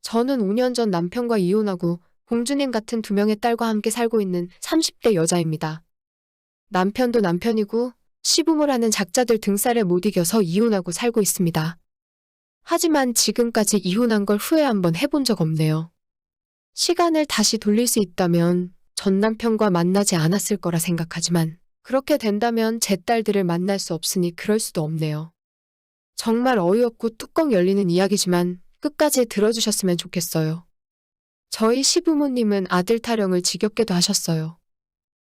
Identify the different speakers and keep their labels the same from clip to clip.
Speaker 1: 저는 5년 전 남편과 이혼하고 공주님 같은 두 명의 딸과 함께 살고 있는 30대 여자입니다. 남편도 남편이고 시부모라는 작자들 등살에 못 이겨서 이혼하고 살고 있습니다. 하지만 지금까지 이혼한 걸 후회 한번 해본 적 없네요. 시간을 다시 돌릴 수 있다면 전 남편과 만나지 않았을 거라 생각하지만 그렇게 된다면 제 딸들을 만날 수 없으니 그럴 수도 없네요. 정말 어이없고 뚜껑 열리는 이야기지만 끝까지 들어주셨으면 좋겠어요. 저희 시부모님은 아들 타령을 지겹게도 하셨어요.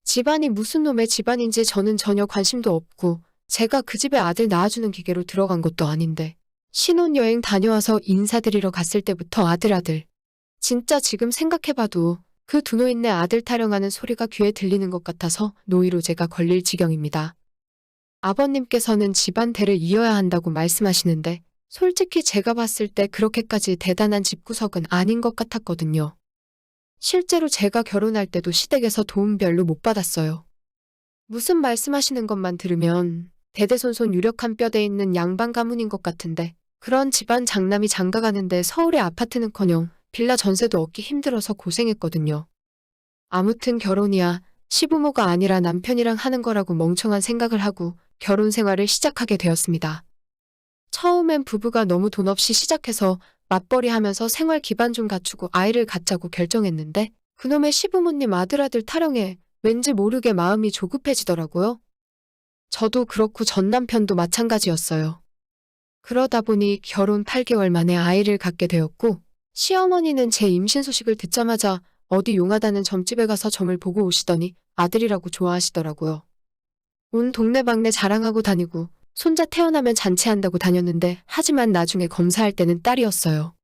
Speaker 1: 집안이 무슨 놈의 집안인지 저는 전혀 관심도 없고 제가 그 집에 아들 낳아주는 기계로 들어간 것도 아닌데 신혼여행 다녀와서 인사드리러 갔을 때부터 아들 진짜 지금 생각해봐도 그 두 노인네 아들 타령하는 소리가 귀에 들리는 것 같아서 노이로제가 걸릴 지경입니다. 아버님께서는 집안 대를 이어야 한다고 말씀하시는데 솔직히 제가 봤을 때 그렇게까지 대단한 집구석은 아닌 것 같았거든요. 실제로 제가 결혼할 때도 시댁에서 도움 별로 못 받았어요. 무슨 말씀하시는 것만 들으면 대대손손 유력한 뼈대 있는 양반 가문인 것 같은데 그런 집안 장남이 장가가는데 서울의 아파트는커녕 빌라 전세도 얻기 힘들어서 고생했거든요. 아무튼 결혼이야 시부모가 아니라 남편이랑 하는 거라고 멍청한 생각을 하고 결혼 생활을 시작하게 되었습니다. 처음엔 부부가 너무 돈 없이 시작해서 맞벌이 하면서 생활 기반 좀 갖추고 아이를 갖자고 결정했는데 그놈의 시부모님 아들 타령에 왠지 모르게 마음이 조급해지더라고요. 저도 그렇고 전 남편도 마찬가지였어요. 그러다 보니 결혼 8개월 만에 아이를 갖게 되었고 시어머니는 제 임신 소식을 듣자마자 어디 용하다는 점집에 가서 점을 보고 오시더니 아들이라고 좋아하시더라고요. 온 동네방네 자랑하고 다니고 손자 태어나면 잔치한다고 다녔는데 하지만 나중에 검사할 때는 딸이었어요.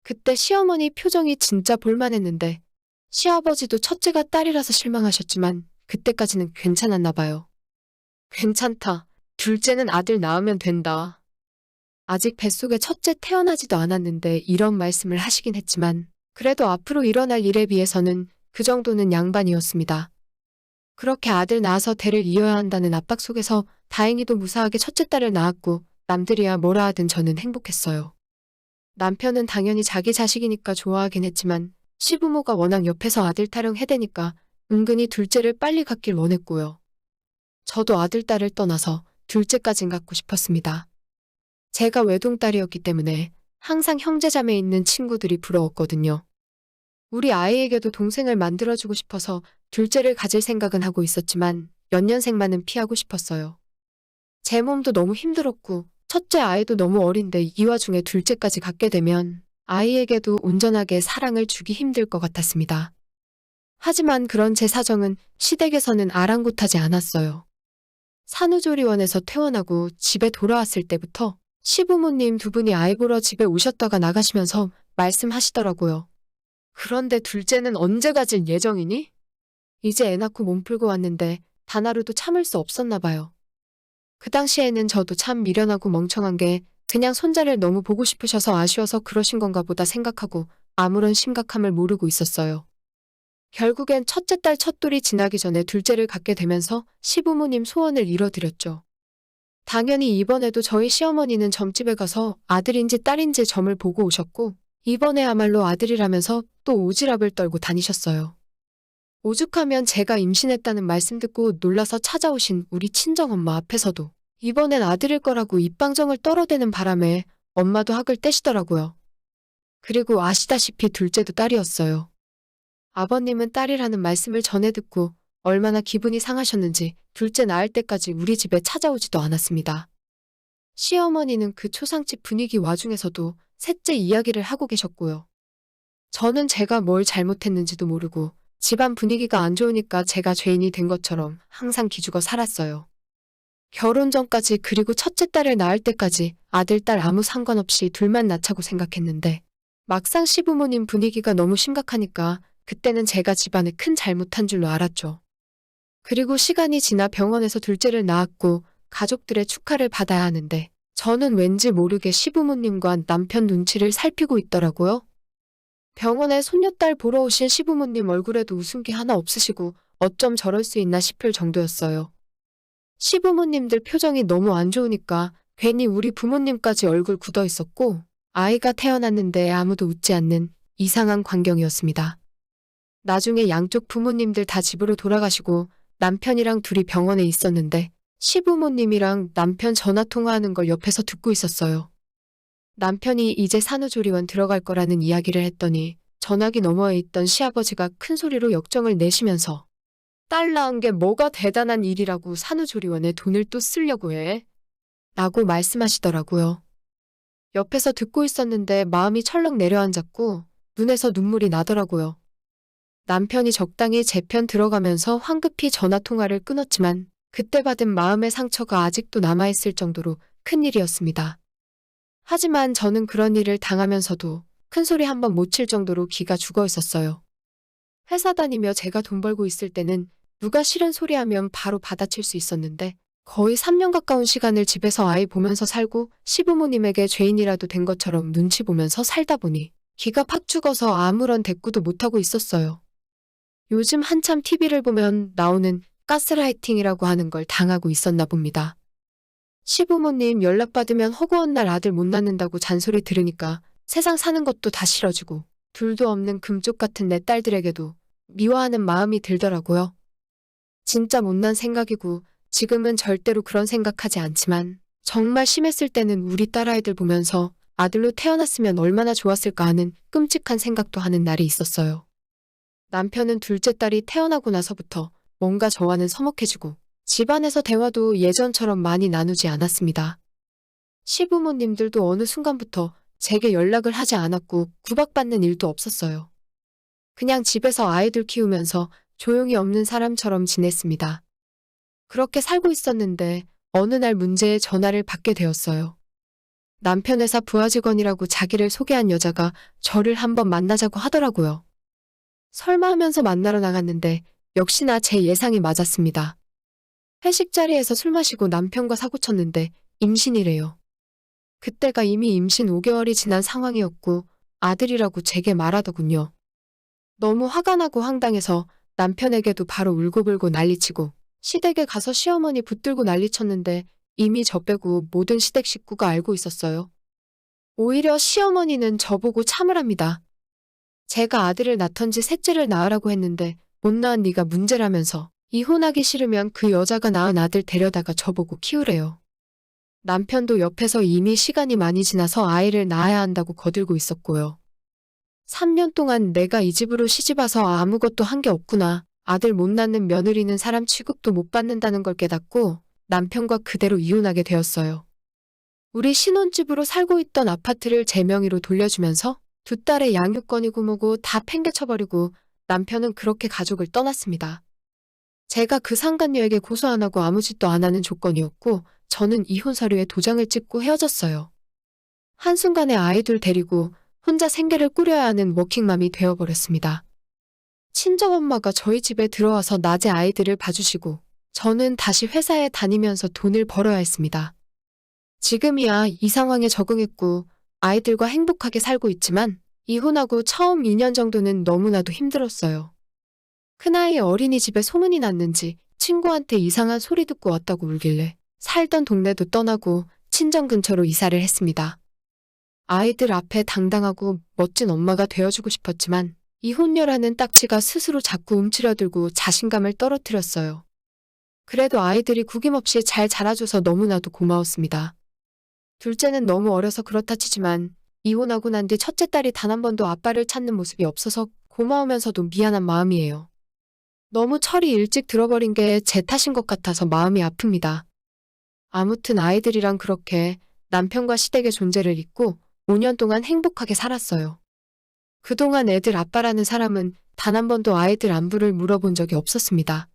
Speaker 1: 그때 시어머니 표정이 진짜 볼만했는데 시아버지도 첫째가 딸이라서 실망하셨지만 그때까지는 괜찮았나 봐요. 괜찮다. 둘째는 아들 낳으면 된다. 아직 뱃속에 첫째 태어나지도 않았는데 이런 말씀을 하시긴 했지만 그래도 앞으로 일어날 일에 비해서는 그 정도는 양반이었습니다. 그렇게 아들 낳아서 대를 이어야 한다는 압박 속에서 다행히도 무사하게 첫째 딸을 낳았고 남들이야 뭐라 하든 저는 행복했어요. 남편은 당연히 자기 자식이니까 좋아하긴 했지만 시부모가 워낙 옆에서 아들 타령 해대니까 은근히 둘째를 빨리 갖길 원했고요. 저도 아들 딸을 떠나서 둘째까진 갖고 싶었습니다. 제가 외동딸이었기 때문에 항상 형제자매 있는 친구들이 부러웠거든요. 우리 아이에게도 동생을 만들어주고 싶어서 둘째를 가질 생각은 하고 있었지만 연년생만은 피하고 싶었어요. 제 몸도 너무 힘들었고 첫째 아이도 너무 어린데 이 와중에 둘째까지 갖게 되면 아이에게도 온전하게 사랑을 주기 힘들 것 같았습니다. 하지만 그런 제 사정은 시댁에서는 아랑곳하지 않았어요. 산후조리원에서 퇴원하고 집에 돌아왔을 때부터 시부모님 두 분이 아이 보러 집에 오셨다가 나가시면서 말씀하시더라고요. 그런데 둘째는 언제 가질 예정이니? 이제 애 낳고 몸 풀고 왔는데 단 하루도 참을 수 없었나 봐요. 그 당시에는 저도 참 미련하고 멍청한 게 그냥 손자를 너무 보고 싶으셔서 아쉬워서 그러신 건가 보다 생각하고 아무런 심각함을 모르고 있었어요. 결국엔 첫째 딸 첫돌이 지나기 전에 둘째를 갖게 되면서 시부모님 소원을 이뤄드렸죠. 당연히 이번에도 저희 시어머니는 점집에 가서 아들인지 딸인지 점을 보고 오셨고 이번에야말로 아들이라면서 또 오지랖을 떨고 다니셨어요. 오죽하면 제가 임신했다는 말씀 듣고 놀라서 찾아오신 우리 친정엄마 앞에서도 이번엔 아들일 거라고 입방정을 떨어대는 바람에 엄마도 학을 떼시더라고요. 그리고 아시다시피 둘째도 딸이었어요. 아버님은 딸이라는 말씀을 전해 듣고 얼마나 기분이 상하셨는지 둘째 낳을 때까지 우리 집에 찾아오지도 않았습니다. 시어머니는 그 초상집 분위기 와중에서도 셋째 이야기를 하고 계셨고요. 저는 제가 뭘 잘못했는지도 모르고 집안 분위기가 안 좋으니까 제가 죄인이 된 것처럼 항상 기죽어 살았어요. 결혼 전까지 그리고 첫째 딸을 낳을 때까지 아들, 딸 아무 상관없이 둘만 낳자고 생각했는데 막상 시부모님 분위기가 너무 심각하니까 그때는 제가 집안에 큰 잘못한 줄로 알았죠. 그리고 시간이 지나 병원에서 둘째를 낳았고 가족들의 축하를 받아야 하는데 저는 왠지 모르게 시부모님과 남편 눈치를 살피고 있더라고요. 병원에 손녀딸 보러 오신 시부모님 얼굴에도 웃음기 하나 없으시고 어쩜 저럴 수 있나 싶을 정도였어요. 시부모님들 표정이 너무 안 좋으니까 괜히 우리 부모님까지 얼굴 굳어 있었고 아이가 태어났는데 아무도 웃지 않는 이상한 광경이었습니다. 나중에 양쪽 부모님들 다 집으로 돌아가시고 남편이랑 둘이 병원에 있었는데 시부모님이랑 남편 전화 통화하는 걸 옆에서 듣고 있었어요. 남편이 이제 산후조리원 들어갈 거라는 이야기를 했더니 전화기 너머에 있던 시아버지가 큰 소리로 역정을 내시면서 딸 낳은 게 뭐가 대단한 일이라고 산후조리원에 돈을 또 쓰려고 해? 라고 말씀하시더라고요. 옆에서 듣고 있었는데 마음이 철렁 내려앉았고 눈에서 눈물이 나더라고요. 남편이 적당히 제 편 들어가면서 황급히 전화 통화를 끊었지만 그때 받은 마음의 상처가 아직도 남아있을 정도로 큰일이었습니다. 하지만 저는 그런 일을 당하면서도 큰 소리 한 번 못 칠 정도로 기가 죽어 있었어요. 회사 다니며 제가 돈 벌고 있을 때는 누가 싫은 소리 하면 바로 받아칠 수 있었는데 거의 3년 가까운 시간을 집에서 아이 보면서 살고 시부모님에게 죄인이라도 된 것처럼 눈치 보면서 살다 보니 기가 팍 죽어서 아무런 대꾸도 못하고 있었어요. 요즘 한참 TV를 보면 나오는 가스라이팅이라고 하는 걸 당하고 있었나 봅니다. 시부모님 연락받으면 허구한 날 아들 못 낳는다고 잔소리 들으니까 세상 사는 것도 다 싫어지고 둘도 없는 금쪽 같은 내 딸들에게도 미워하는 마음이 들더라고요. 진짜 못난 생각이고 지금은 절대로 그런 생각하지 않지만 정말 심했을 때는 우리 딸아이들 보면서 아들로 태어났으면 얼마나 좋았을까 하는 끔찍한 생각도 하는 날이 있었어요. 남편은 둘째 딸이 태어나고 나서부터 뭔가 저와는 서먹해지고 집안에서 대화도 예전처럼 많이 나누지 않았습니다. 시부모님들도 어느 순간부터 제게 연락을 하지 않았고 구박받는 일도 없었어요. 그냥 집에서 아이들 키우면서 조용히 없는 사람처럼 지냈습니다. 그렇게 살고 있었는데 어느 날 문제의 전화를 받게 되었어요. 남편 회사 부하 직원이라고 자기를 소개한 여자가 저를 한번 만나자고 하더라고요. 설마 하면서 만나러 나갔는데 역시나 제 예상이 맞았습니다. 회식 자리에서 술 마시고 남편과 사고쳤는데 임신이래요. 그때가 이미 임신 5개월이 지난 상황이었고 아들이라고 제게 말하더군요. 너무 화가 나고 황당해서 남편에게도 바로 울고불고 난리치고 시댁에 가서 시어머니 붙들고 난리쳤는데 이미 저 빼고 모든 시댁 식구가 알고 있었어요. 오히려 시어머니는 저보고 참으랍니다. 제가 아들을 낳던 지 셋째를 낳으라고 했는데 못 낳은 네가 문제라면서 이혼하기 싫으면 그 여자가 낳은 아들 데려다가 저보고 키우래요. 남편도 옆에서 이미 시간이 많이 지나서 아이를 낳아야 한다고 거들고 있었고요. 3년 동안 내가 이 집으로 시집와서 아무것도 한 게 없구나. 아들 못 낳는 며느리는 사람 취급도 못 받는다는 걸 깨닫고 남편과 그대로 이혼하게 되었어요. 우리 신혼집으로 살고 있던 아파트를 제 명의로 돌려주면서 두 딸의 양육권이고 뭐고 다 팽개쳐버리고 남편은 그렇게 가족을 떠났습니다. 제가 그 상간녀에게 고소 안 하고 아무 짓도 안 하는 조건이었고 저는 이혼 서류에 도장을 찍고 헤어졌어요. 한순간에 아이들 데리고 혼자 생계를 꾸려야 하는 워킹맘이 되어버렸습니다. 친정엄마가 저희 집에 들어와서 낮에 아이들을 봐주시고 저는 다시 회사에 다니면서 돈을 벌어야 했습니다. 지금이야 이 상황에 적응했고 아이들과 행복하게 살고 있지만 이혼하고 처음 2년 정도는 너무나도 힘들었어요. 큰아이 어린이집에 소문이 났는지 친구한테 이상한 소리 듣고 왔다고 울길래 살던 동네도 떠나고 친정 근처로 이사를 했습니다. 아이들 앞에 당당하고 멋진 엄마가 되어주고 싶었지만 이혼녀라는 딱지가 스스로 자꾸 움츠려들고 자신감을 떨어뜨렸어요. 그래도 아이들이 구김없이 잘 자라줘서 너무나도 고마웠습니다. 둘째는 너무 어려서 그렇다 치지만 이혼하고 난 뒤 첫째 딸이 단 한 번도 아빠를 찾는 모습이 없어서 고마우면서도 미안한 마음이에요. 너무 철이 일찍 들어버린 게 제 탓인 것 같아서 마음이 아픕니다. 아무튼 아이들이랑 그렇게 남편과 시댁의 존재를 잊고 5년 동안 행복하게 살았어요. 그동안 애들 아빠라는 사람은 단 한 번도 아이들 안부를 물어본 적이 없었습니다.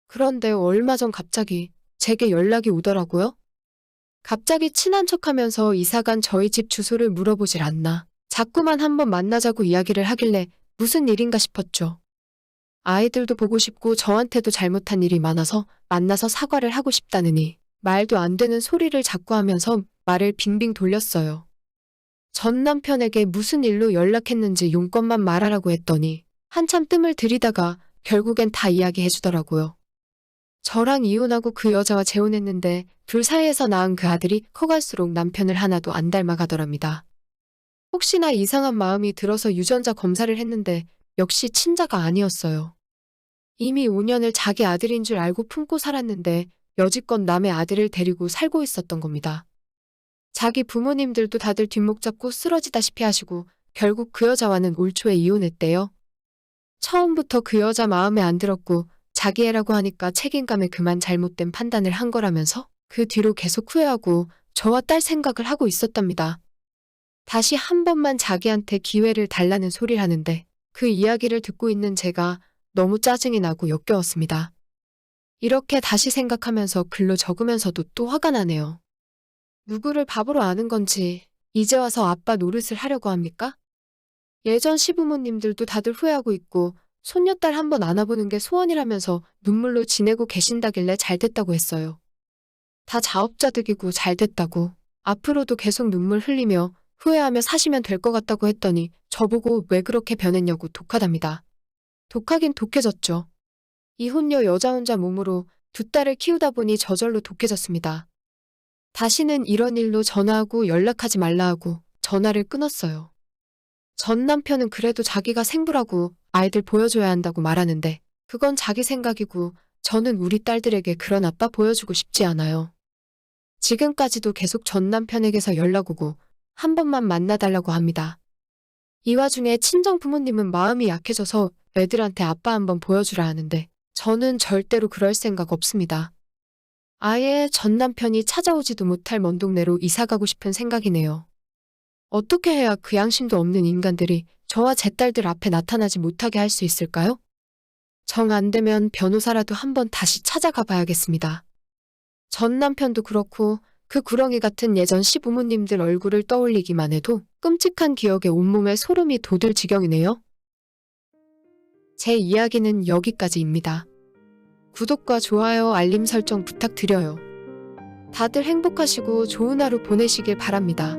Speaker 1: 그런데 얼마 전 갑자기 제게 연락이 오더라고요. 갑자기 친한 척하면서 이사간 저희 집 주소를 물어보질 않나. 자꾸만 한번 만나자고 이야기를 하길래 무슨 일인가 싶었죠. 아이들도 보고 싶고 저한테도 잘못한 일이 많아서 만나서 사과를 하고 싶다느니 말도 안 되는 소리를 자꾸 하면서 말을 빙빙 돌렸어요. 전 남편에게 무슨 일로 연락했는지 용건만 말하라고 했더니 한참 뜸을 들이다가 결국엔 다 이야기해 주더라고요. 저랑 이혼하고 그 여자와 재혼했는데 둘 사이에서 낳은 그 아들이 커갈수록 남편을 하나도 안 닮아가더랍니다. 혹시나 이상한 마음이 들어서 유전자 검사를 했는데 역시 친자가 아니었어요. 이미 5년을 자기 아들인 줄 알고 품고 살았는데 여지껏 남의 아들을 데리고 살고 있었던 겁니다. 자기 부모님들도 다들 뒷목 잡고 쓰러지다시피 하시고 결국 그 여자와는 올 초에 이혼했대요. 처음부터 그 여자 마음에 안 들었고 자기 애라고 하니까 책임감에 그만 잘못된 판단을 한 거라면서 그 뒤로 계속 후회하고 저와 딸 생각을 하고 있었답니다. 다시 한 번만 자기한테 기회를 달라는 소리를 하는데 그 이야기를 듣고 있는 제가 너무 짜증이 나고 역겨웠습니다. 이렇게 다시 생각하면서 글로 적으면서도 또 화가 나네요. 누구를 바보로 아는 건지 이제 와서 아빠 노릇을 하려고 합니까? 예전 시부모님들도 다들 후회하고 있고 손녀딸 한번 안아보는 게 소원이라면서 눈물로 지내고 계신다길래 잘됐다고 했어요. 다 자업자득이고 잘됐다고 앞으로도 계속 눈물 흘리며 후회하며 사시면 될 것 같다고 했더니 저보고 왜 그렇게 변했냐고 독하답니다. 독하긴 독해졌죠. 이혼녀 여자 혼자 몸으로 두 딸을 키우다 보니 저절로 독해졌습니다. 다시는 이런 일로 전화하고 연락하지 말라 하고 전화를 끊었어요. 전 남편은 그래도 자기가 생부라고 아이들 보여줘야 한다고 말하는데 그건 자기 생각이고 저는 우리 딸들에게 그런 아빠 보여주고 싶지 않아요. 지금까지도 계속 전 남편에게서 연락 오고 한 번만 만나달라고 합니다. 이 와중에 친정 부모님은 마음이 약해져서 애들한테 아빠 한번 보여주라 하는데 저는 절대로 그럴 생각 없습니다. 아예 전 남편이 찾아오지도 못할 먼 동네로 이사가고 싶은 생각이네요. 어떻게 해야 그 양심도 없는 인간들이 저와 제 딸들 앞에 나타나지 못하게 할 수 있을까요? 정 안 되면 변호사라도 한번 다시 찾아가 봐야겠습니다. 전 남편도 그렇고 그 구렁이 같은 예전 시부모님들 얼굴을 떠올리기만 해도 끔찍한 기억에 온몸에 소름이 돋을 지경이네요. 제 이야기는 여기까지입니다. 구독과 좋아요, 알림 설정 부탁드려요. 다들 행복하시고 좋은 하루 보내시길 바랍니다.